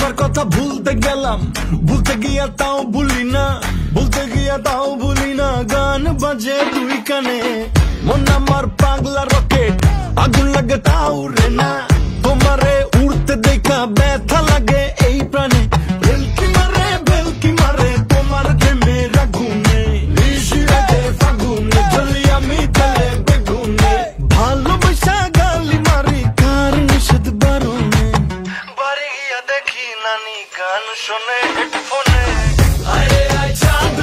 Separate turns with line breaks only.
একবার কথা ভুলতে গেলাম, ভুলতে গিয়া তাও ভুলি না, ভুলতে গিয়া তাও ভুলি না। গান বাজে দুই কানে, মন আমার পাগলা রকেট, আগুন লাগে তাও রে না। তোমারে উড়তে দেখা ব্যথা লাগে এই প্রাণে, ভেলকি মারে ভেলকি মারে তোমার প্রেমের আগুনে। ঋষিরাতে ফাগুনে জ্বলি আমি তালে বেগুনে, ভালোবাসা গালি মারি কার নিষেধ বারণে। বাড়ি গিয়া দেখি নানি গান শোনে হেডফোনে। আরে আয় চাঁদ